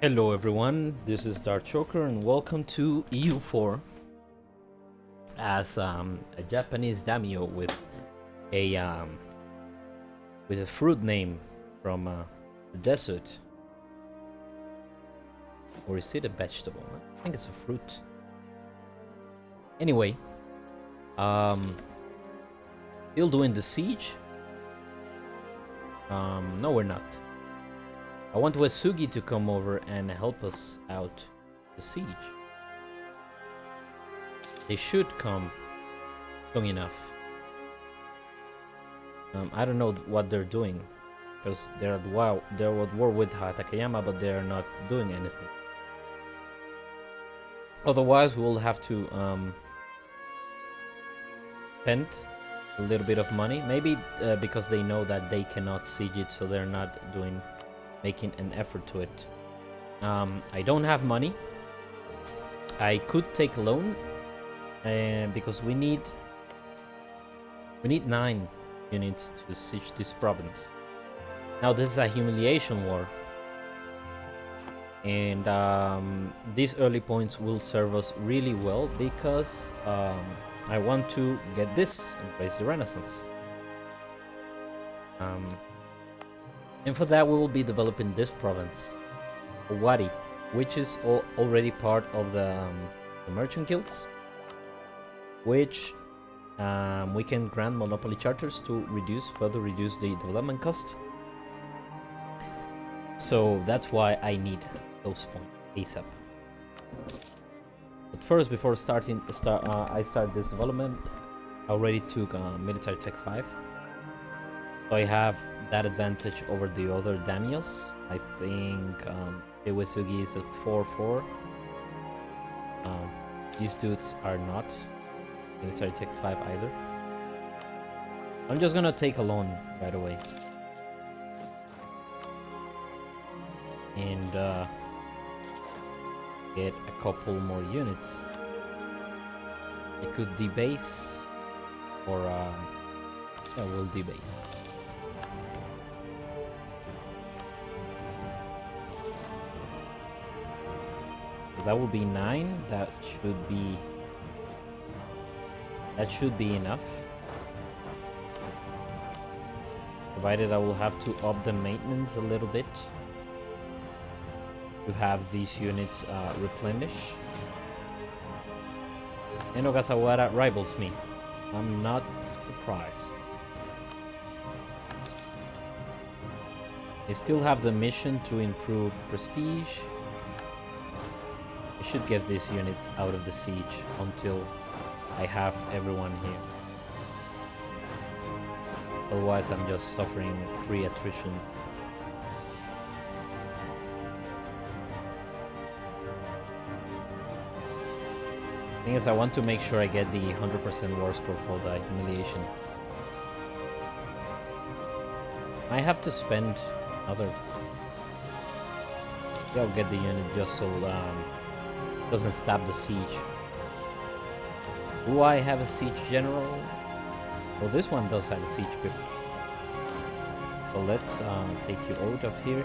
Hello everyone, this is Dark Choker and welcome to EU4 as a Japanese daimyo a with a fruit name from the desert. Or is it a vegetable? I think it's a fruit. Anyway, still doing the siege? No, we're not. I want Wesugi to come over and help us out the siege. They should come soon enough. I don't know what they're doing because they're at war with Takayama, but they're not doing anything. Otherwise, we'll have to spend a little bit of money. Maybe because they know that they cannot siege it, so they're not making an effort to it. I don't have money. I could take a loan, because we need 9 units to siege this province. Now this is a humiliation war, and these early points will serve us really well because I want to get this and raise the Renaissance. And for that we will be developing this province, Owari, which is already part of the merchant guilds, which we can grant monopoly charters to further reduce the development cost. So that's why I need those points ASAP. But first, before I start this development, I already took military tech 5. So I have that advantage over the other daimyos. I think Iwasugi is at 4-4. These dudes are not military tech 5 either. I'm just gonna take a loan right away. And get a couple more units. I could debase or yeah, we'll debase. That will be 9. That should be enough. Provided I will have to up the maintenance a little bit to have these units replenish. And Ogasawara rivals me. I'm not surprised. I still have the mission to improve prestige. I should get these units out of the siege until I have everyone here. Otherwise I'm just suffering free attrition. Thing is, I want to make sure I get the 100% war score for the humiliation. I have to spend another... Yeah, I'll get the unit just so doesn't stab the siege. Do I have a siege general? Well, this one does have a siege pip. So let's take you out of here.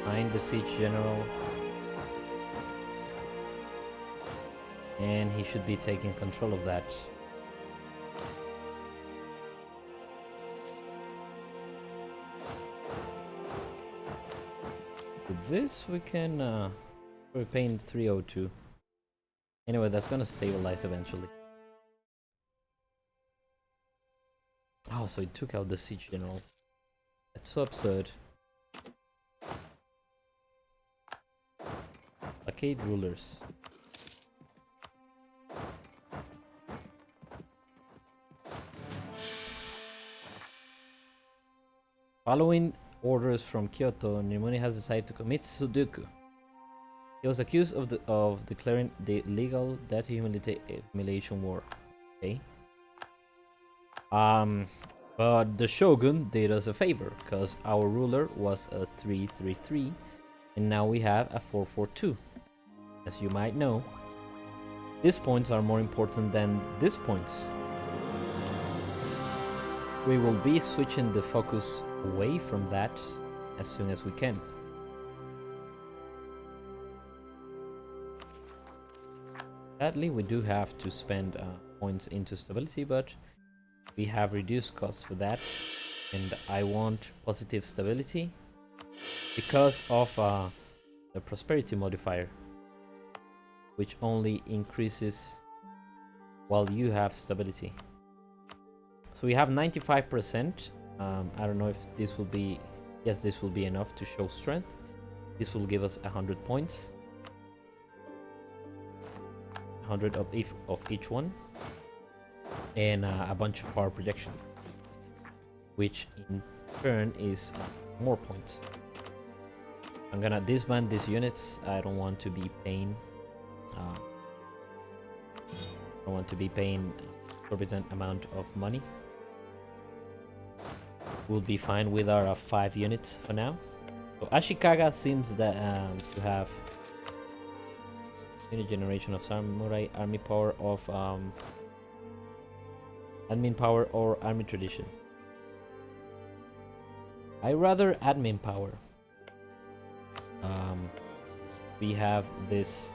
Find the siege general. And he should be taking control of that. With this we can we're paying 302. Anyway, that's gonna stabilize eventually. Oh, so it took out the siege general. That's so absurd. Blockade rulers. Following orders from Kyoto, Nimoni has decided to commit Sudoku. He was accused of declaring the legal humiliation war. Okay. But the shogun did us a favor because our ruler was a 3-3-3 and now we have a 4-4-2. As you might know, these points are more important than these points. We will be switching the focus away from that as soon as we can. Sadly, we do have to spend points into stability, but we have reduced costs for that, and I want positive stability because of the prosperity modifier, which only increases while you have stability. So we have 95%. I don't know if this will be... Yes, this will be enough to show strength. This will give us 100 points. 100 of each one. And a bunch of power projection, which in turn is more points. I'm gonna disband these units. I don't want to be paying exorbitant amount of money. We'll be fine with our 5 units for now. So Ashikaga seems that to have unit generation of samurai, army power of admin power or army tradition. I rather admin power. We have this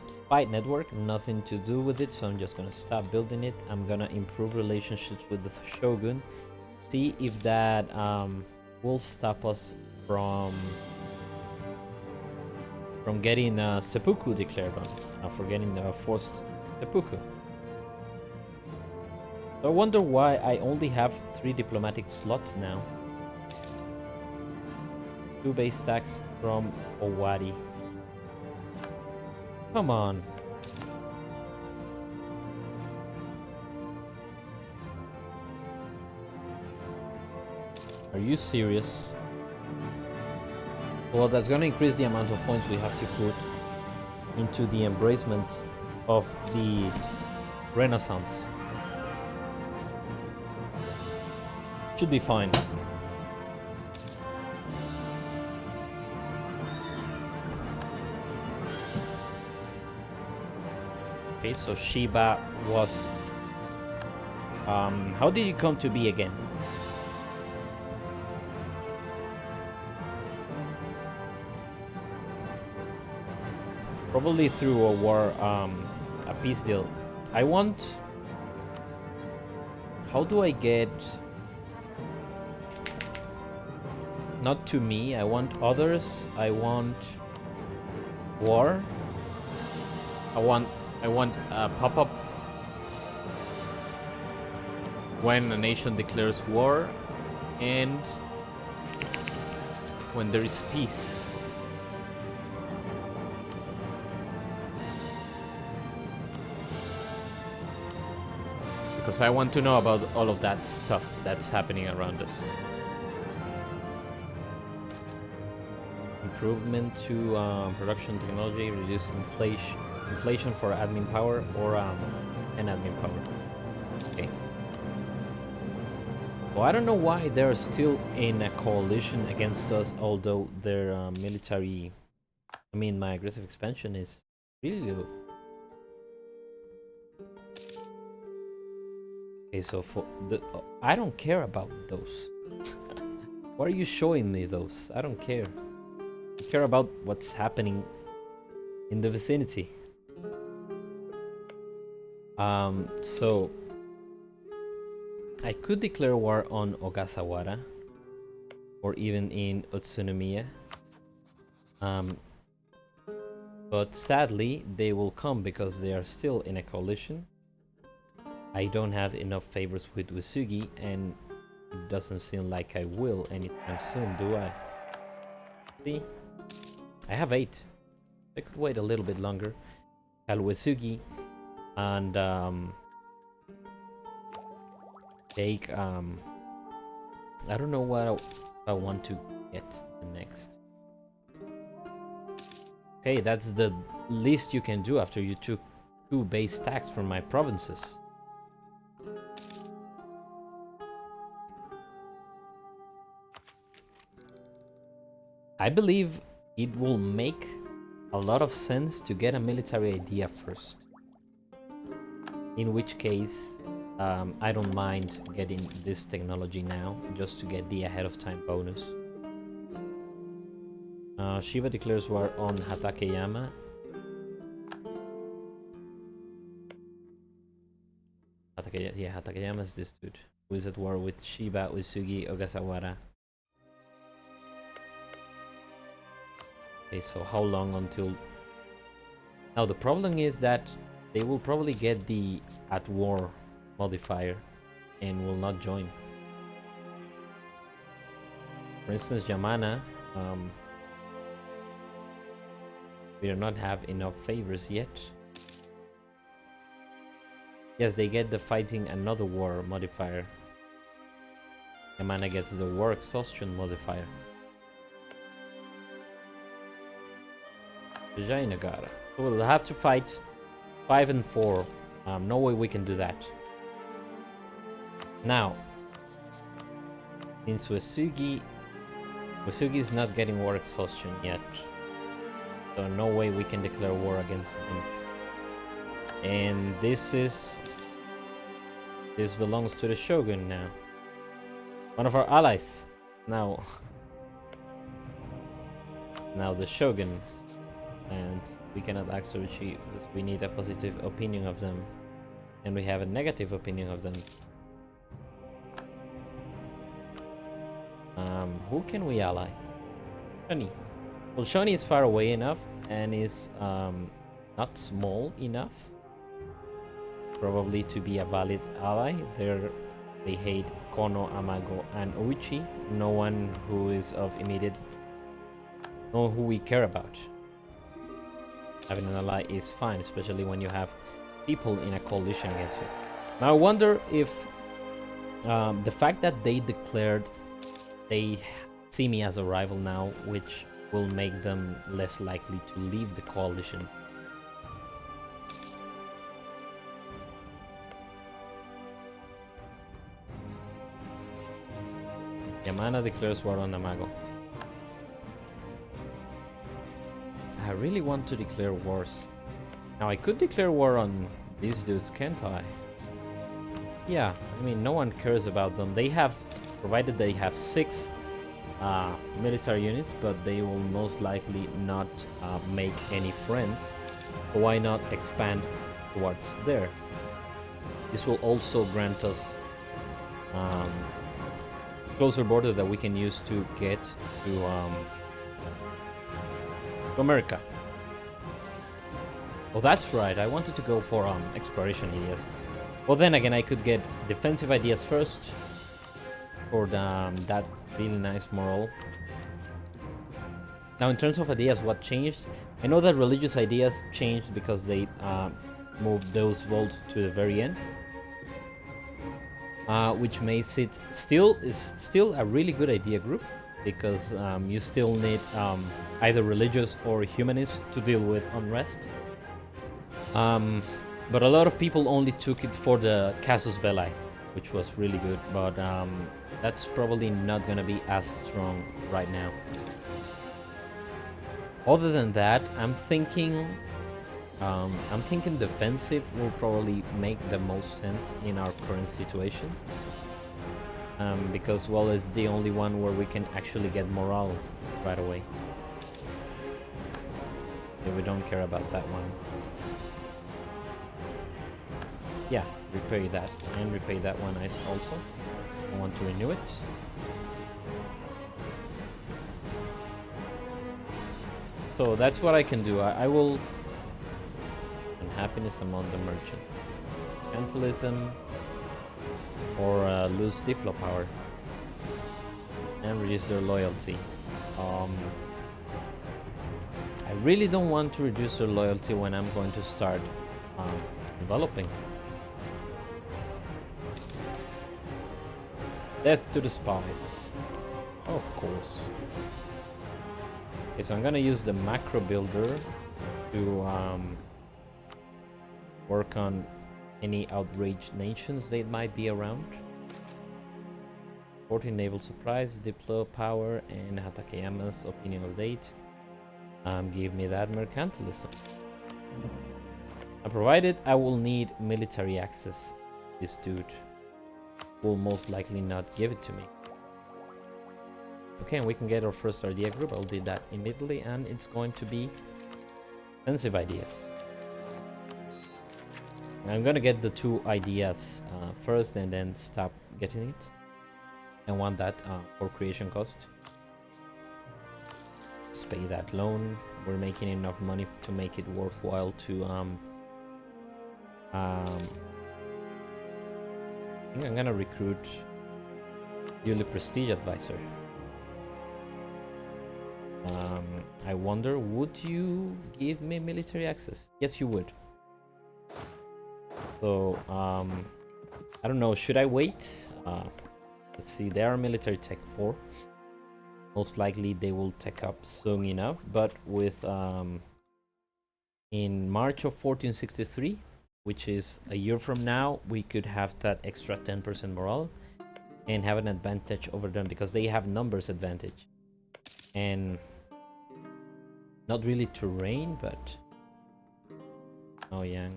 spy network, nothing to do with it, so I'm just gonna stop building it. I'm gonna improve relationships with the shogun, see if that will stop us from getting seppuku declared on, for getting forced seppuku. So I wonder why I only have 3 diplomatic slots now. 2 base stacks from Owari. Come on. Are you serious? Well, that's gonna increase the amount of points we have to put into the embracement of the Renaissance. Should be fine. Okay, so Shiba was... how did you come to be again? Probably through a war, a peace deal. I want... How do I get... Not to me, I want others. I want... War. I want a pop-up when a nation declares war and when there is peace. Because I want to know about all of that stuff that's happening around us. Improvement to production technology, reduce inflation for admin power or an admin power. Okay. Well, I don't know why they're still in a coalition against us, although their military... I mean, my aggressive expansion is really low. Okay, so for the... I don't care about those. Why are you showing me those? I don't care. I care about what's happening in the vicinity. So I could declare war on Ogasawara or even in Utsunomiya, but sadly they will come because they are still in a coalition. I don't have enough favors with Uesugi, and it doesn't seem like I will anytime soon, do I? See? I have 8. I could wait a little bit longer. Call Uesugi and take I don't know what I want to get next. Okay, that's the least you can do after you took 2 base stacks from my provinces. I believe it will make a lot of sense to get a military idea first. In which case, I don't mind getting this technology now, just to get the ahead of time bonus. Shiva declares war on Hatakeyama. Hatakeyama is this dude who is at war with Shiba, Usugi, Ogasawara. Okay, so how long until... Now the problem is that they will probably get the at war modifier and will not join. For instance, Yamana, we do not have enough favors yet. Yes, they get the fighting another war modifier. Yamana gets the war exhaustion modifier. Vijayanagar. So we'll have to fight 5 and 4. No way we can do that. Now, since Uesugi is not getting war exhaustion yet, so no way we can declare war against them. And this belongs to the Shogun now. One of our allies. Now the Shogun. And we cannot ask Soichi because we need a positive opinion of them. And we have a negative opinion of them. Who can we ally? Shoni. Well, Shoni is far away enough and is not small enough probably to be a valid ally. They hate Kono, Amago, and Uchi. No one who is of immediate... No who we care about. Having an ally is fine, especially when you have people in a coalition against you. Now I wonder if the fact that they declared they see me as a rival now, which will make them less likely to leave the coalition. Yamana declares war on Namago. I really want to declare wars. Now I could declare war on these dudes, can't I? Yeah, I mean no one cares about them. They have, provided they have 6 military units, but they will most likely not make any friends. So why not expand towards there? This will also grant us closer border that we can use to get to America. Oh, that's right. I wanted to go for exploration ideas. Well, then again, I could get defensive ideas first for that really nice moral. Now, in terms of ideas, what changed? I know that religious ideas changed because they moved those vaults to the very end, which makes it still a really good idea group, because you still need either religious or humanists to deal with unrest. But a lot of people only took it for the casus belli, which was really good, but that's probably not gonna be as strong right now. Other than that, I'm thinking defensive will probably make the most sense in our current situation. Because, well, it's the only one where we can actually get morale right away. Yeah, we don't care about that one. Yeah, repay that, and repay that one also. I want to renew it. So that's what I can do. I will... Unhappiness among the merchant. Mercantilism, or lose Diplo power and reduce their loyalty. I really don't want to reduce their loyalty when I'm going to start developing. Death to the spies. Of course. Okay, so I'm gonna use the macro builder to work on any outraged nations that might be around. 14 naval supplies, Diplo power, and Hatakeyama's opinion of date. Give me that mercantilism. Provided I will need military access this dude will most likely not give it to me. Okay, and we can get our first idea group. I'll do that immediately, and it's going to be offensive ideas. I'm gonna get the 2 ideas first and then stop getting it. I want that for creation cost. Let's pay that loan. We're making enough money to make it worthwhile to I think I'm gonna recruit yearly prestige advisor. I wonder, would you give me military access? Yes, you would. So I don't know, should I wait? Let's see, they are military tech 4. Most likely they will tech up soon enough, but with in March of 1463, which is a year from now, we could have that extra 10% morale and have an advantage over them because they have numbers advantage and not really terrain, but oh yeah.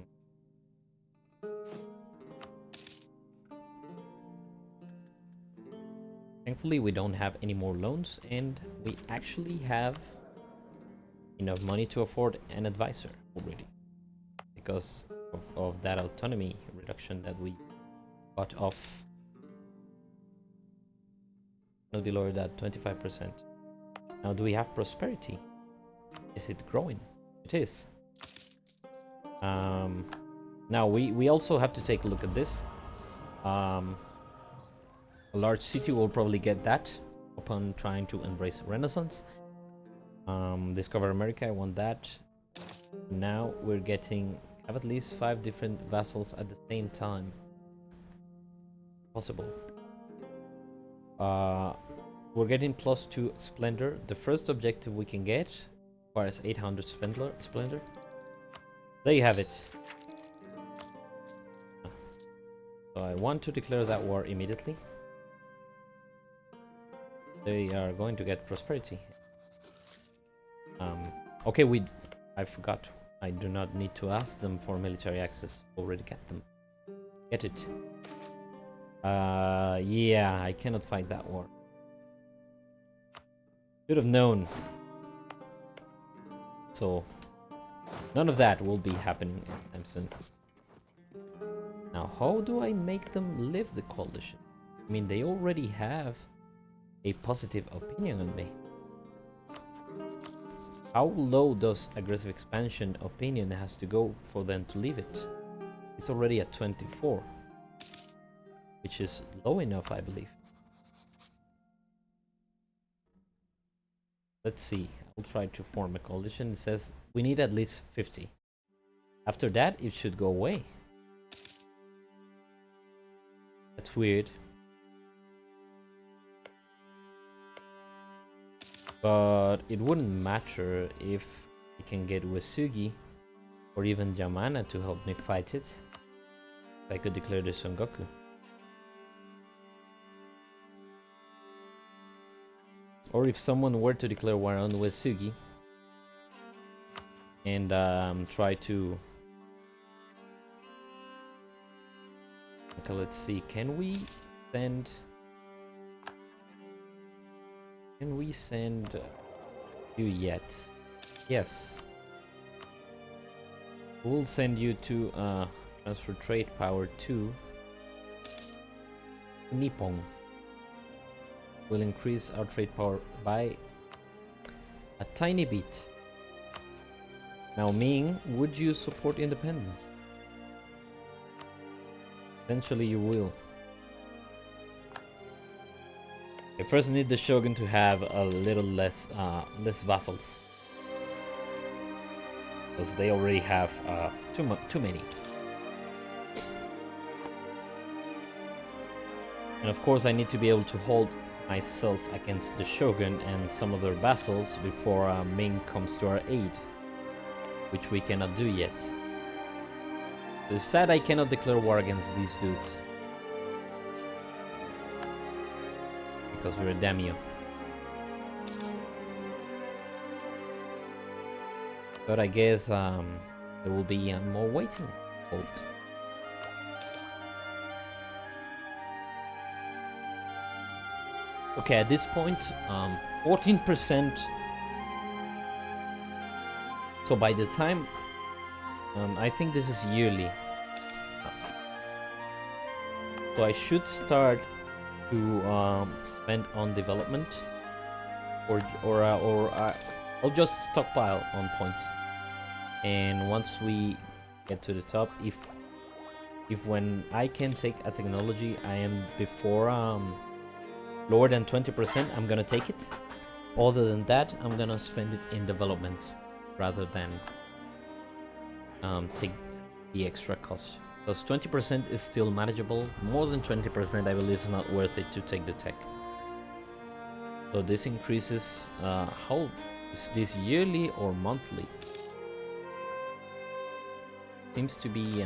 Thankfully we don't have any more loans, and we actually have enough money to afford an advisor already because of that autonomy reduction that we got off. Not below that 25%. Now, do we have prosperity? Is it growing? It is. Now we also have to take a look at this. A large city will probably get that upon trying to embrace Renaissance. Discover America, I want that. Now we're getting have at least 5 different vassals at the same time. Possible. We're getting +2 splendor. The first objective we can get requires 800 splendor. There you have it. So I want to declare that war immediately. They are going to get prosperity. Okay, I forgot. I do not need to ask them for military access. Already get them. Get it. Yeah, I cannot fight that war. Should have known. So, none of that will be happening anytime soon. Now, how do I make them live the coalition? I mean, they already have a positive opinion on me. How low does aggressive expansion opinion has to go for them to leave it? It's already at 24, which is low enough, I believe. Let's see. I'll try to form a coalition. It says we need at least 50. After that, it should go away. That's weird. But it wouldn't matter if I can get Uesugi or even Yamana to help me fight it. I could declare the Son Goku. Or if someone were to declare war on Uesugi and try to... Okay, let's see, can we send you yet? Yes. We'll send you to transfer trade power to Nippon. We'll increase our trade power by a tiny bit. Now Ming, would you support independence? Eventually you will. I first need the Shogun to have a little less vassals, because they already have too many. And of course I need to be able to hold myself against the Shogun and some of their vassals before Ming comes to our aid, which we cannot do yet. It's sad I cannot declare war against these dudes, because we're a Daimyo. But I guess there will be more waiting. Hold. Okay, at this point, 14%. So by the time, I think this is yearly. So I should start to spend on development, or I'll just stockpile on points. And once we get to the top, if when I can take a technology I am before lower than 20%, I'm gonna take it. Other than that, I'm gonna spend it in development rather than take the extra cost. Because 20% is still manageable. More than 20%, I believe, is not worth it to take the tech. So this increases. How is this, yearly or monthly? Seems to be.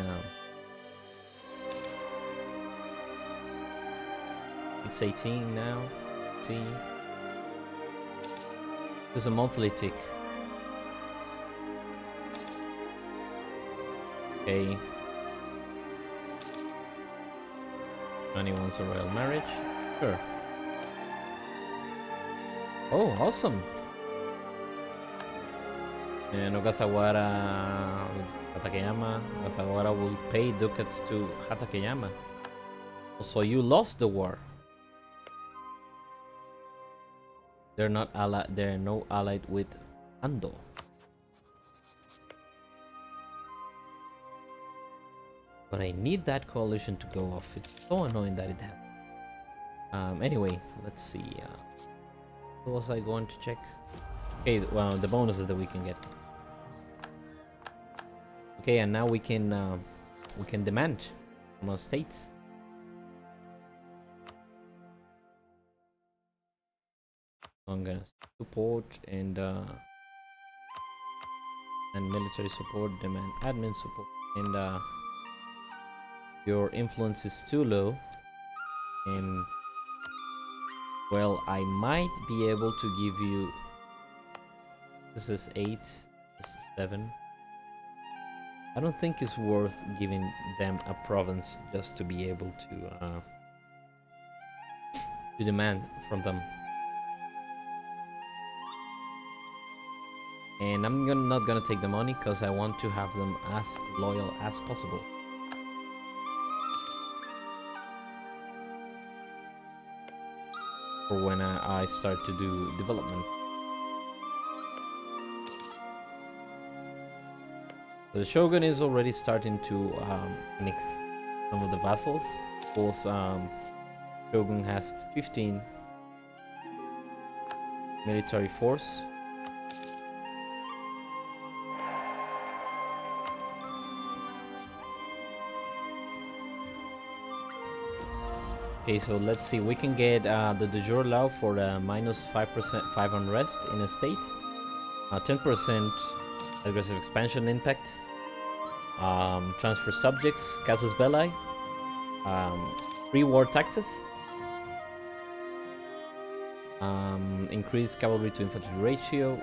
It's 18 now. See, there's a monthly tick. Okay. 21's a royal marriage. Sure. Oh, awesome. And Ogasawara Hatakeyama. Ogasawara will pay ducats to Hatakeyama. So you lost the war. They're not allied. They're no allied with Ando. But I need that coalition to go off. It's so annoying that it happened. Anyway, let's see. What was I going to check? Okay, well, the bonuses that we can get. Okay, and now we can demand from our states. I'm gonna support and military support, demand admin support, and your influence is too low, and well, I might be able to give you. This is 8. This is 7. I don't think it's worth giving them a province just to be able to demand from them. And I'm not gonna take the money because I want to have them as loyal as possible. For when I start to do development. So the Shogun is already starting to annex some of the vassals. Of course, Shogun has 15 military force. Okay, so let's see. We can get the de jure law for the -5% 5 unrest in a state, 10% aggressive expansion impact, transfer subjects, casus belli, free war taxes, increased cavalry to infantry ratio,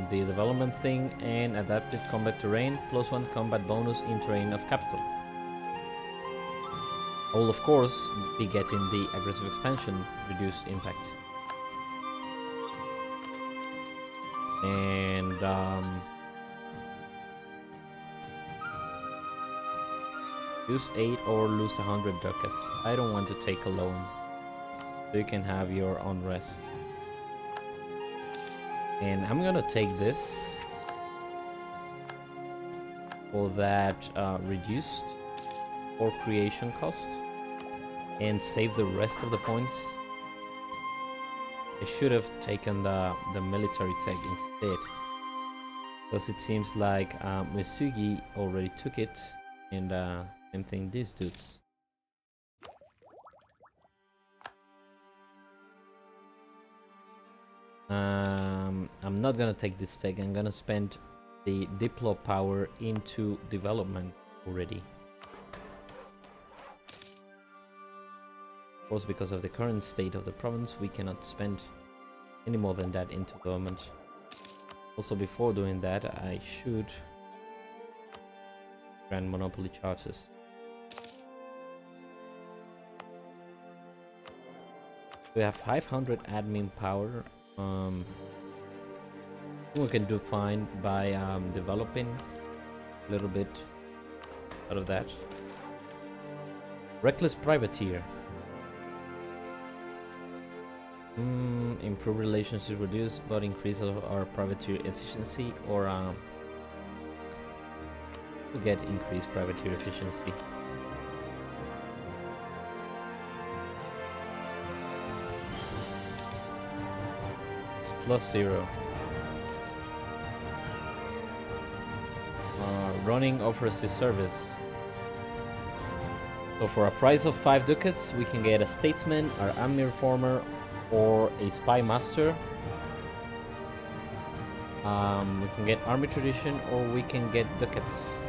the development thing, and adaptive combat terrain, +1 combat bonus in terrain of capital. I will of course be getting the aggressive expansion reduced impact. And use 8 or lose 100 ducats. I don't want to take a loan, so you can have your own rest. And I'm gonna take this for that reduced or creation cost and save the rest of the points. I should have taken the military tech instead, because it seems like Misugi already took it, and same thing these dudes. I'm not gonna take this tech. I'm gonna spend the Diplo power into development already. Of course, because of the current state of the province, we cannot spend any more than that into development. Also, before doing that, I should grant monopoly charters. We have 500 admin power. We can do fine by developing a little bit out of that. Reckless privateer. Improve relationships, reduce but increase our privateer efficiency, or to get increased privateer efficiency. It's +0. Running offers his service. So for a price of 5 ducats, we can get a statesman, our army reformer, or a spy master. We can get army tradition, or we can get ducats.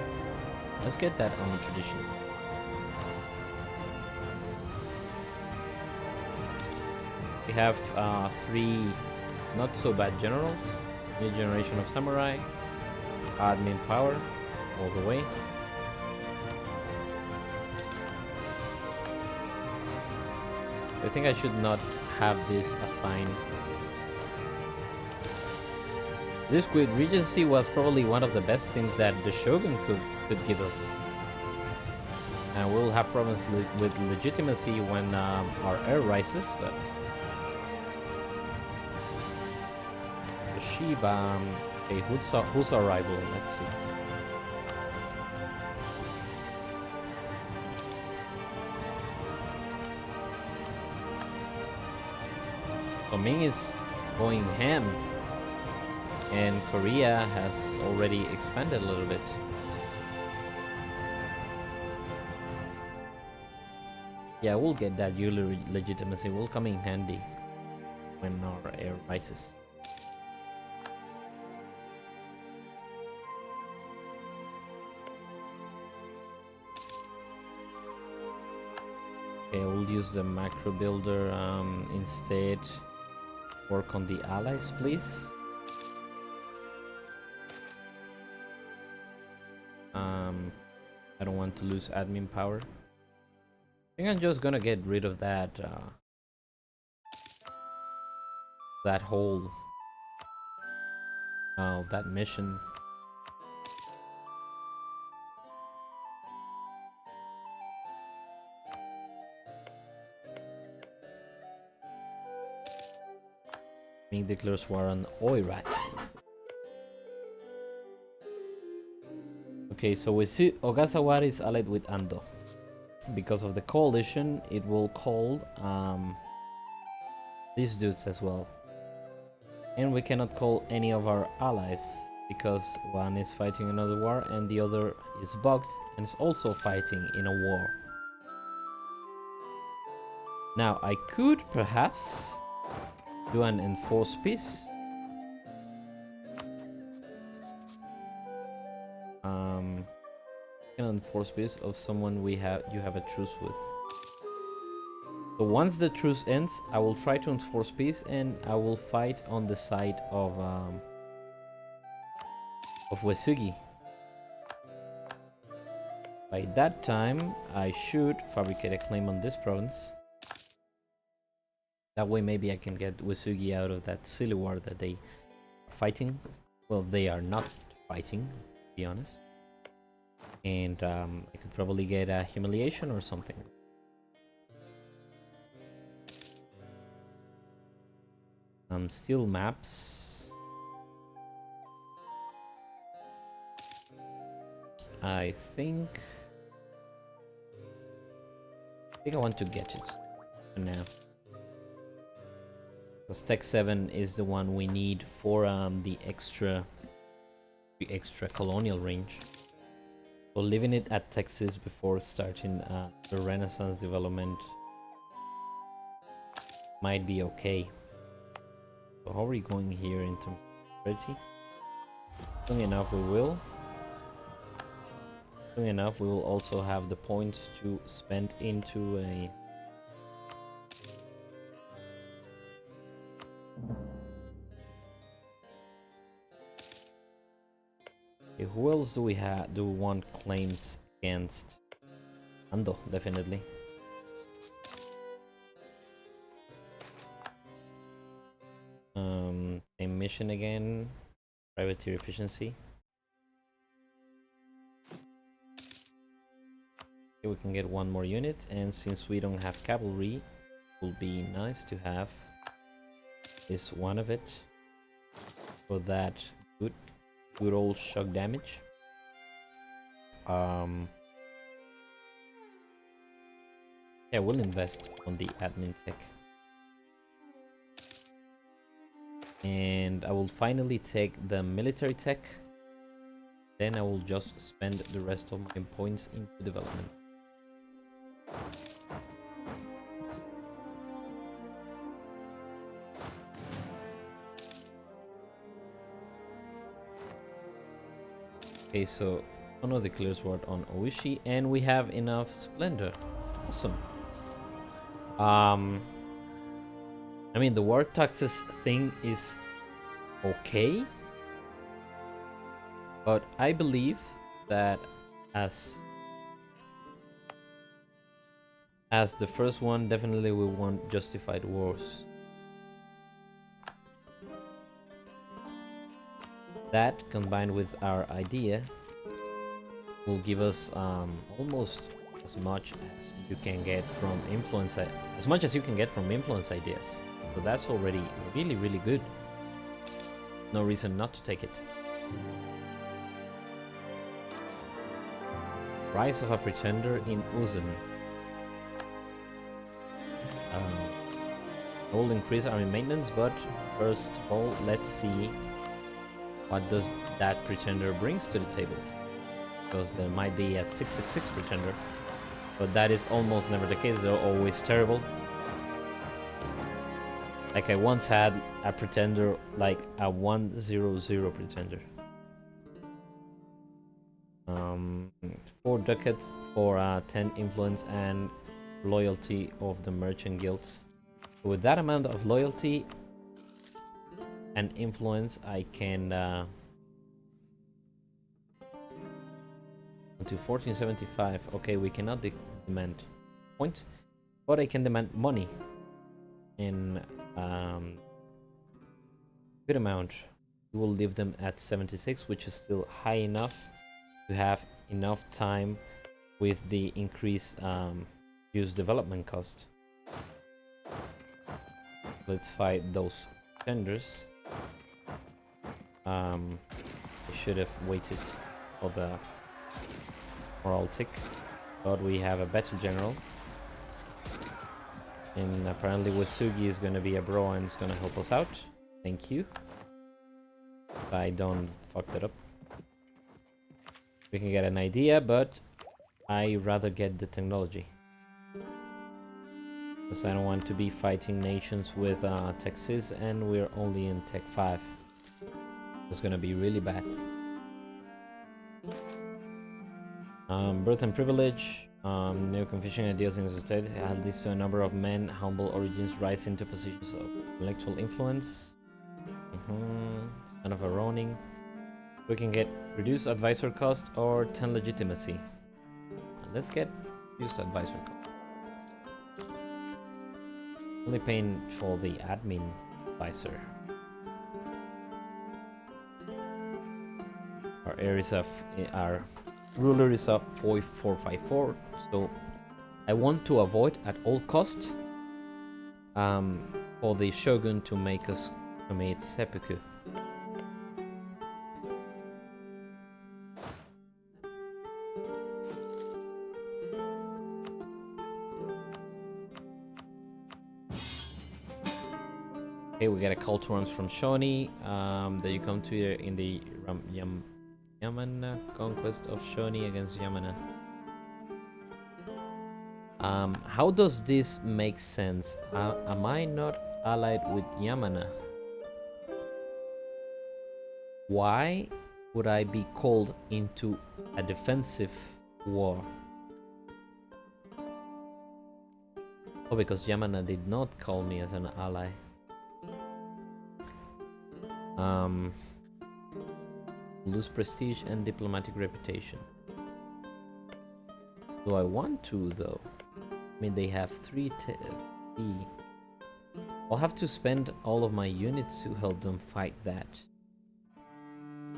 Let's get that army tradition. We have 3 not so bad generals, new generation of samurai, admin power all the way. I think I should not have this assigned. This great regency was probably one of the best things that the shogun could give us. And we'll have problems with legitimacy when our heir rises, but the Shiba. Okay, who's our rival? Let's see. So Ming is going ham, and Korea has already expanded a little bit. Yeah, we'll get that yearly legitimacy. Will come in handy when our heir rises. Okay, we'll use the macro builder instead. Work on the allies, please. I don't want to lose admin power. I think I'm just gonna get rid of that that whole that mission. Ming declares war on Oirat. Okay, so we see Ogasawara is allied with Ando. Because of the coalition, it will call these dudes as well. And we cannot call any of our allies because one is fighting another war and the other is bugged and is also fighting in a war. Now I could perhaps do an enforced peace. Enforce peace of someone you have a truce with. So once the truce ends, I will try to enforce peace and I will fight on the side of Uesugi. By that time, I should fabricate a claim on this province. That way maybe I can get Uesugi out of that silly war that they are fighting. Well, they are not fighting, to be honest. And I could probably get a humiliation or something. Steel maps. I think I want to get it for now. Because Tech 7 is the one we need for the extra colonial range. So leaving it at Texas before starting the Renaissance development might be okay. So how are we going here in terms of prosperity? Soon enough we will. Soon enough we will also have the points to spend into a who else do we want claims against? Ando, definitely. Information again. Privateer efficiency. Okay, we can get one more unit, and since we don't have cavalry, it will be nice to have this one of it for that good old shock damage. Yeah, we'll invest on the admin tech. And I will finally take the military tech. Then I will just spend the rest of my points into development. Okay, so Ono declares war on Oishi, and we have enough splendor. Awesome. I mean, the war taxes thing is okay, but I believe that as the first one, definitely we want justified wars. That, combined with our idea, will give us almost as much as you can get from influence, ideas. So that's already really, really good. No reason not to take it. Rise of a pretender in Uzen. We'll increase army maintenance, but first of all, let's see what does that pretender brings to the table. Because there might be a 666 pretender, but that is almost never the case. They're always terrible. Like I once had a pretender, like a 100 pretender. 4 ducats for 10 influence and loyalty of the merchant guilds. With that amount of loyalty and influence, I can to 1475. Okay, we cannot demand points, but I can demand money in good amount. We will leave them at 76, which is still high enough to have enough time with the increased use development cost. Let's fight those tenders. I should have waited for the morale tick, but we have a better general, and apparently Wasugi is going to be a bro and is going to help us out. Thank you. If I don't fuck that up. We can get an idea, but I rather get the technology, because I don't want to be fighting nations with Tech 6 and we're only in Tech 5. It's gonna be really bad. Birth and privilege. Neo-Confucian ideals in the state had leads to a number of men humble origins rise into positions of intellectual influence. It's kind of a roning. We can get reduced advisor cost or 10 legitimacy. Let's get reduced advisor cost. Only paying for the admin advisor. Our our ruler is up 4454, so I want to avoid at all cost for the shogun to make us commit seppuku. Okay, we get a call to arms from Shoni that you come to here in the Yamana conquest of Shoni against Yamana. How does this make sense? Am I not allied with Yamana? Why would I be called into a defensive war? Oh, because Yamana did not call me as an ally. Lose prestige and diplomatic reputation. Do I want to, though? I mean, they have three I'll have to spend all of my units to help them fight that,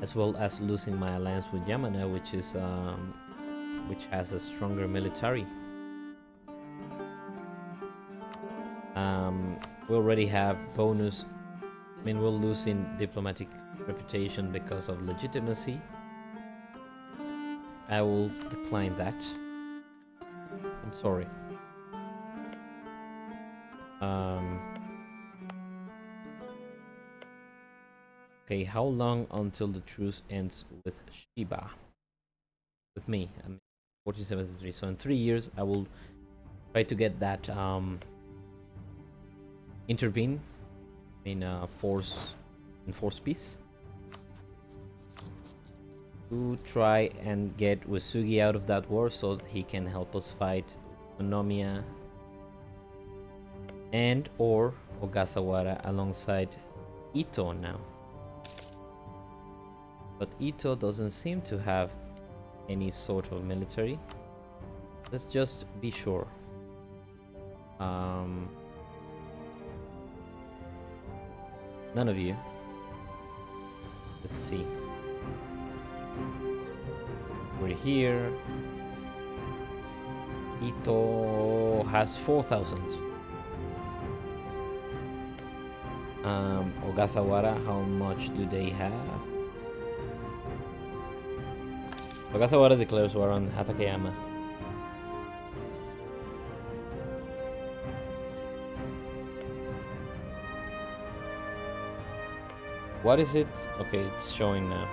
as well as losing my alliance with Yamana, which has a stronger military. We already have bonus. I mean, we'll lose in diplomatic reputation because of legitimacy. I will decline that. I'm sorry. Okay, how long until the truce ends with Shiba? With me, I mean, 1473. So in 3 years, I will try to get that intervene in force peace, to try and get Uesugi out of that war so he can help us fight Onomiya and or Ogasawara alongside Ito now. But Ito doesn't seem to have any sort of military. Let's just be sure. None of you. Let's see. We're here. Ito has 4,000. Ogasawara, how much do they have? Ogasawara declares war on Hatakeyama. What is it? Okay, it's showing now.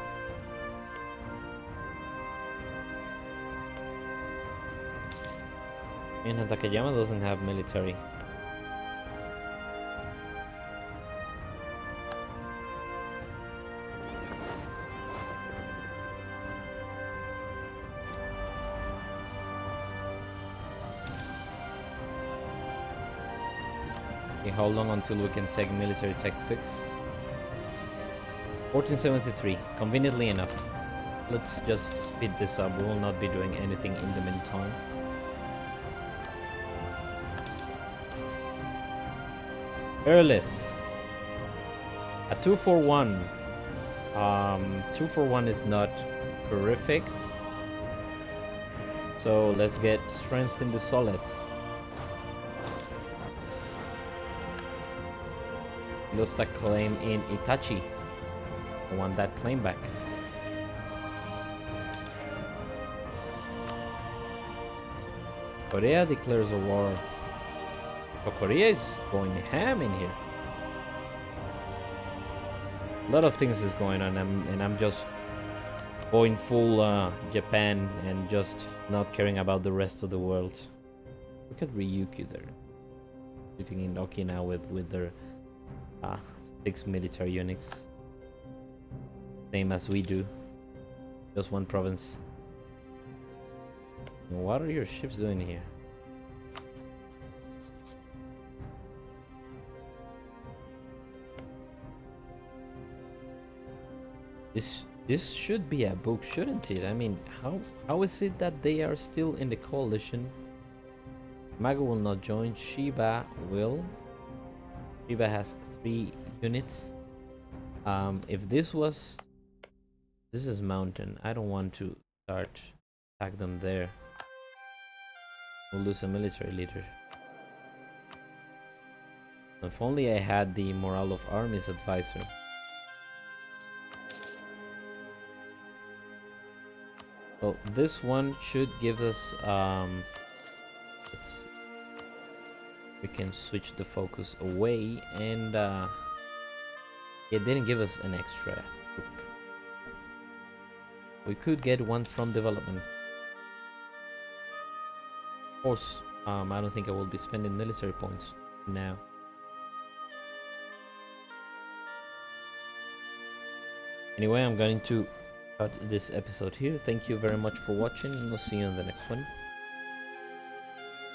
And Hatakeyama doesn't have military. Okay, how long until we can take military tech 6? 1473, conveniently enough. Let's just speed this up, we will not be doing anything in the meantime. Earless. A 241. 241 is not horrific. So let's get strength in the Solace. Lost a claim in Itachi. I want that claim back. Korea declares a war. Oh, Korea is going ham in here. A lot of things is going on, and I'm just going full Japan and just not caring about the rest of the world. Look at Ryukyu there, shooting in Okinawa with their 6 military units. Same as we do. Just one province. What are your ships doing here? This should be a book, shouldn't it? I mean, how is it that they are still in the coalition? Mago will not join. Shiba will. Shiba has 3 units. If this is mountain. I don't want to start attack them there. We'll lose a military leader. If only I had the morale of armies advisor. Well, this one should give us let's see. We can switch the focus away, and it didn't give us an extra troop. We could get one from development. Of course, I don't think I will be spending military points now. Anyway, I'm going to cut this episode here. Thank you very much for watching, and I'll see you in the next one.